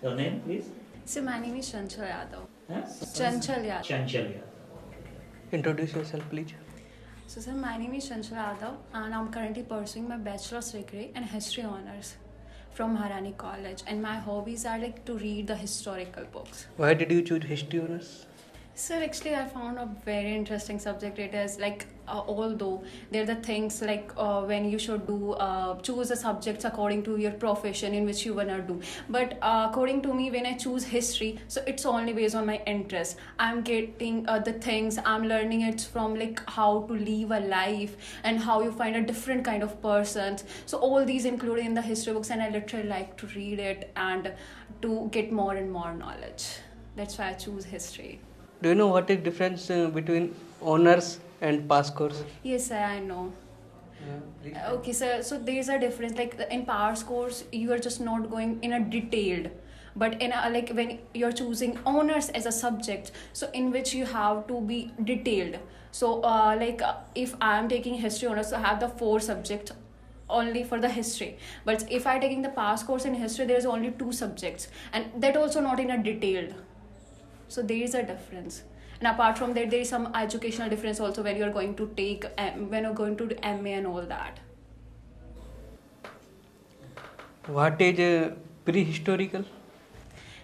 Your name, please? So my name is Chanchal Yadav. Huh? Chanchal Yadav. Chanchal Yadav. Introduce yourself, please. So sir, my name is Chanchal Yadav and I'm currently pursuing my bachelor's degree in history honors from Maharani College, and my hobbies are like to read the historical books. Why did you choose history honors? Sir, actually I found a very interesting subject. It is like although there are the things like when you should do choose the subjects according to your profession in which you wanna do, but according to me when I choose history, so it's only based on my interest. I'm getting the things I'm learning it from like how to live a life and how you find a different kind of persons. So all these included in the history books, and I literally like to read it and to get more and more knowledge. That's why I choose history. Do you know what is difference between honors and pass course? Yes, sir, I know. Please. Okay, sir. So there is a difference. Like in pass course, you are just not going in a detailed, but in a, like when you're choosing honors as a subject, so in which you have to be detailed. So if I'm taking history honors, so I have the 4 subjects only for the history. But if I'm taking the pass course in history, there is only 2 subjects, and that also not in a detailed. So there is a difference. And apart from that, there is some educational difference also when you're going to take, when you're going to do MA and all that. What is prehistorical?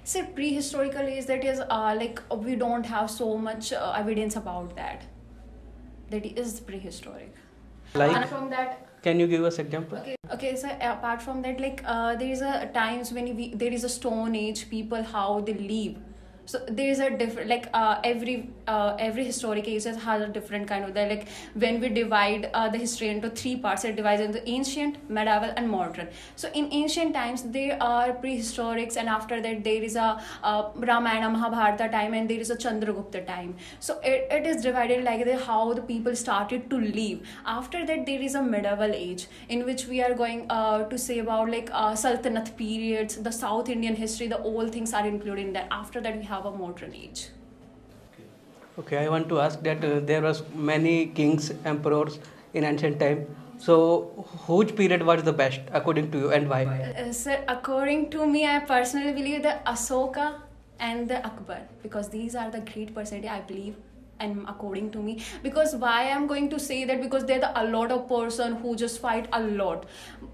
So prehistorical is that is like we don't have so much evidence about that. That is prehistoric. Like? And from that, Can you give us example? Okay, so apart from that, like there is a times when there is a stone age people how they live. So there is a different, like every historic age has a different kind of that. Like when we divide the history into 3 parts, it divides into ancient, medieval, and modern. So in ancient times there are prehistorics, and after that there is a Ramayana Mahabharata time, and there is a Chandragupta time. So it is divided like that, how the people started to live. After that there is a medieval age in which we are going to say about like Sultanate periods, the South Indian history, the all things are included in that. After that we have a modern age. Okay, I want to ask that there was many kings, emperors in ancient time. So, which period was the best according to you, and why? Sir, according to me, I personally believe the Ashoka and the Akbar, because these are the great personality I believe. And according to me, because why I'm going to say that, because they're a lot of person who just fight a lot,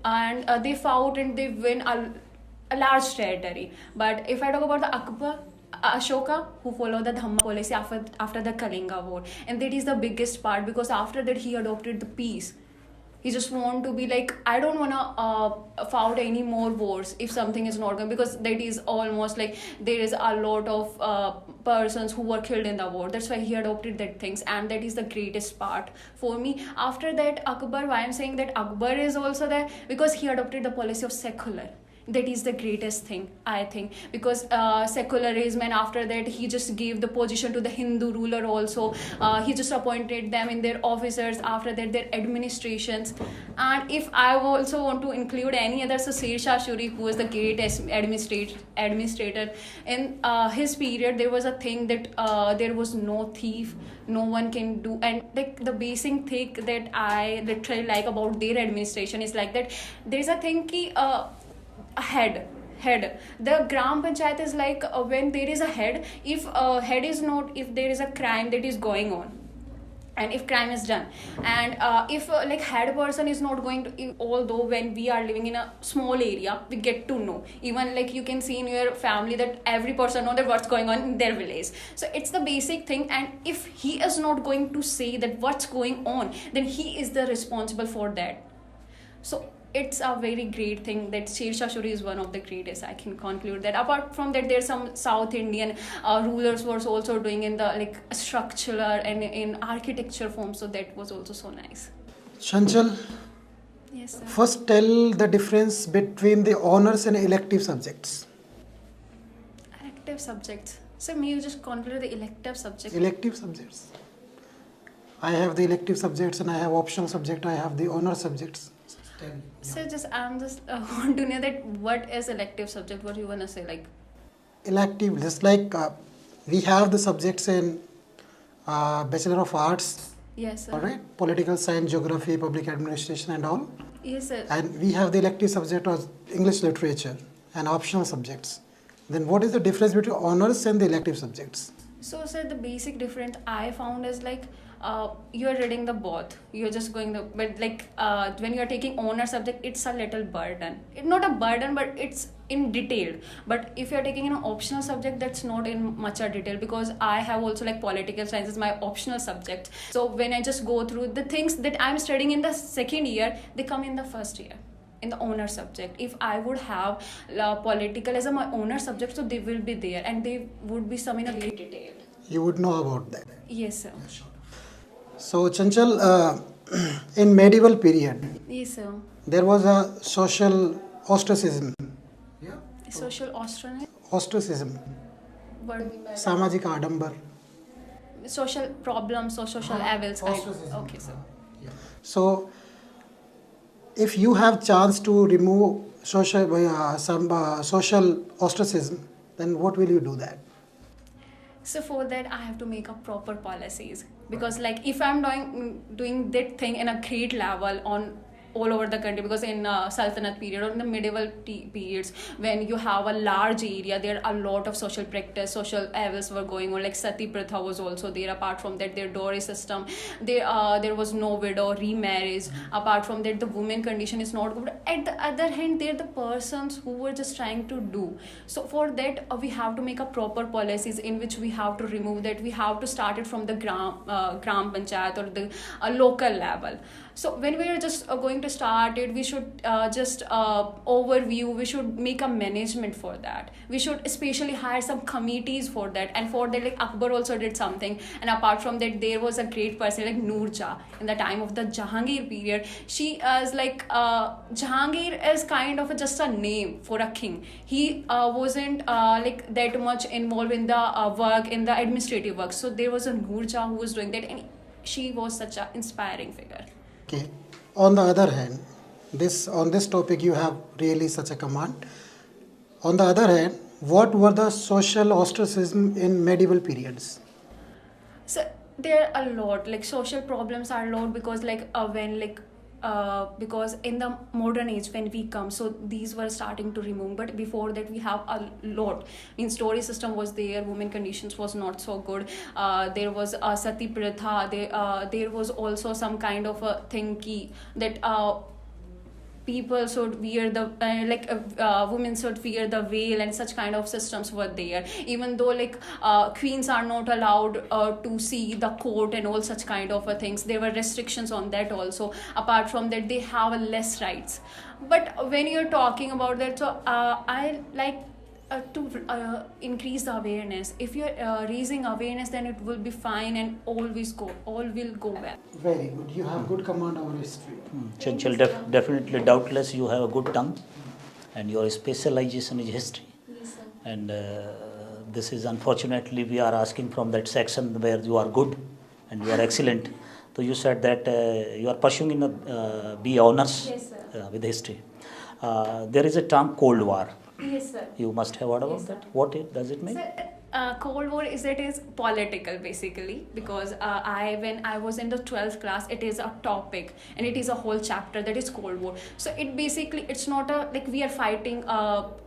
and they fought and they win a large territory. But if I talk about the Akbar, Ashoka, who followed the Dhamma policy after the Kalinga war, and that is the biggest part, because after that he adopted the peace. He just want to be like, I don't wanna fight any more wars if something is not going, because that is almost like there is a lot of persons who were killed in the war. That's why he adopted that things, and that is the greatest part for me. After that, Akbar, why I'm saying that Akbar is also there, because he adopted the policy of secular. That is the greatest thing, I think, because secularism, and after that he just gave the position to the Hindu ruler also. He just appointed them in their officers, after that their administrations. And if I also want to include any other, so Sher Shah Suri, who was the greatest administrator in his period, there was a thing that there was no thief, no one can do. And like the basic thing that I literally like about their administration is like that there is a thing ki head. The gram panchayat is like when there is a head, if head is not, if there is a crime that is going on, and if crime is done, and if like head person is not going to, although when we are living in a small area we get to know, even like you can see in your family that every person know that what's going on in their village. So it's the basic thing, and if he is not going to say that what's going on, then he is the responsible for that. So it's a very great thing that Sher Shah Suri is one of the greatest. I can conclude that. Apart from that, there's some South Indian rulers was also doing in the like structural and in architecture form. So that was also so nice. Chanchal, Yes, sir. first tell the difference between the honors and elective subjects. Elective subjects. So may you just conclude the elective subject? Elective subjects. I have the elective subjects and I have optional subject. I have the honor subjects. So I'm just want to know that what is elective subject? What you wanna say like? Elective, just like we have the subjects in Bachelor of Arts. Yes, sir. All right, political science, geography, public administration, and all. Yes, sir. And we have the elective subject of English literature and optional subjects. Then what is the difference between honors and the elective subjects? So, sir, the basic difference I found is like you're reading the both. You're just going the but like when you're taking honor subject, it's a little burden. It's not a burden, but it's in detail. But if you're taking an optional subject, that's not in much a detail, because I have also like political science is my optional subject. So when I just go through the things that I'm studying in the second year, they come in the first year in the honor subject. If I would have political as my honor subject, so they will be there and they would be some in a great detail. You would know about that. Yes, sir. So Chanchal, in medieval period, Yes, sir. there was a social ostracism. Yeah. Social Ostracism. what do you mean by that? Samajik adambar. Social problems or social evils. Ostracism. Okay, sir. So, if you have chance to remove social ostracism, then what will you do that? So for that, I have to make up proper policies, because like if I'm doing that thing in a grade level on all over the country, because in Sultanate period or in the medieval periods, when you have a large area, there are a lot of social practice, social evils were going on, like sati pratha was also there. Apart from that, their dowry system, there was no widow remarriage. Apart from that, the women condition is not good. At the other hand, they're the persons who were just trying to do. So for that, we have to make a proper policies in which we have to remove that. We have to start it from the gram panchayat or the local level. So when we are just going to start it, we should just overview, we should make a management for that. We should especially hire some committees for that. And for that, like Akbar also did something. And apart from that, there was a great person like Noor Jah in the time of the Jahangir period. She is like, Jahangir is kind of just a name for a king. He wasn't like that much involved in the work, in the administrative work. So there was a Noor Jah who was doing that, and she was such an inspiring figure. Okay. On the other hand, on this topic you have really such a command. On the other hand, what were the social ostracism in medieval periods? So there are a lot, like social problems are a lot, because like when like because in the modern age when we come, so these were starting to remove, but before that we have a lot. In story system was there, women conditions was not so good, there was sati pratha, there was also some kind of a thing that people should wear the women should wear the veil, and such kind of systems were there. Even though like queens are not allowed to see the court and all such kind of things, there were restrictions on that also. Apart from that, they have less rights. But when you're talking about that, so I like to increase the awareness. If you're raising awareness, then it will be fine and all will go well. Very good. You have good command over history. Chanchal, definitely, doubtless, you have a good tongue, and your specialization is history. Yes, sir. And this is unfortunately we are asking from that section where you are good and you are excellent. So you said that you are pursuing in a BA honors. Yes, sir. With history. There is a term Cold War. Yes, sir. You must have heard about Yes, that. sir. What does it mean? So, Cold War is political basically, because when I was in the 12th class, it is a topic and it is a whole chapter that is Cold War. So it basically, it's not a like we are fighting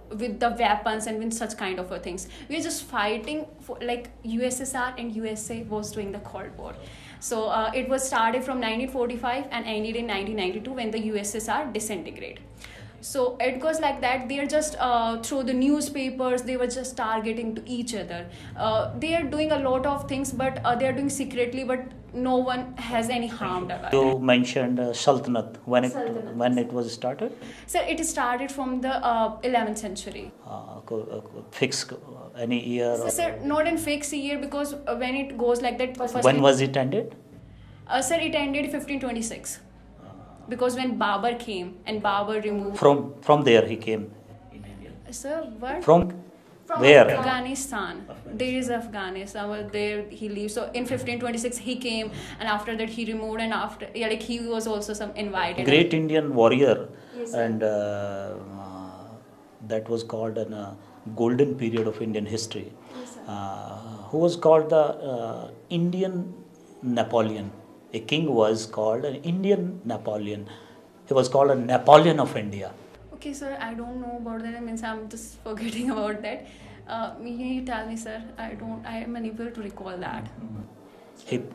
with the weapons and with such kind of things. We are just fighting for like USSR and USA was doing the Cold War. So it was started from 1945 and ended in 1992 when the USSR disintegrated. So it goes like that. They are just through the newspapers, they were just targeting to each other. They are doing a lot of things, but they are doing secretly, but no one has any harm about it. You mentioned Sultanate. When Sultanate. it was started? So it started from the 11th century. Fix any year? So, sir, not in fixed year, because when it goes like that. When was it ended? Sir, it ended 1526. Because when Babur came and Babur removed. From there he came in India. Sir, what? From where? Afghanistan. There is Afghanistan. There he lives. So in 1526 he came, and after that he removed, and after like he was also some invited. Great Indian warrior. Yes, sir. And that was called a golden period of Indian history. Yes, sir. Who was called the Indian Napoleon. A king was called an Indian Napoleon. He was called a Napoleon of India. Okay, sir, I don't know about that. I mean, I'm just forgetting about that. You tell me, sir. I am unable to recall that.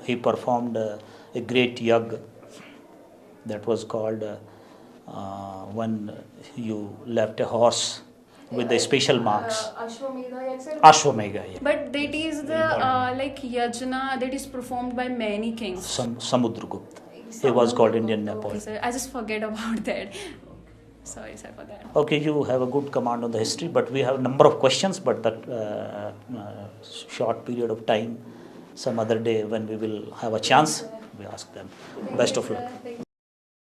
He performed a great yag that was called when you left a horse with the special marks. Ashwamedha, yeah. But that is the like yajna that is performed by many kings. Samudragupta. He was called Indian Okay, Nepal. sir. I just forget about that. Sorry, sir, for that. Okay, you have a good command on the history, but we have a number of questions, but that short period of time, some other day when we will have a chance, we ask them. Best of luck.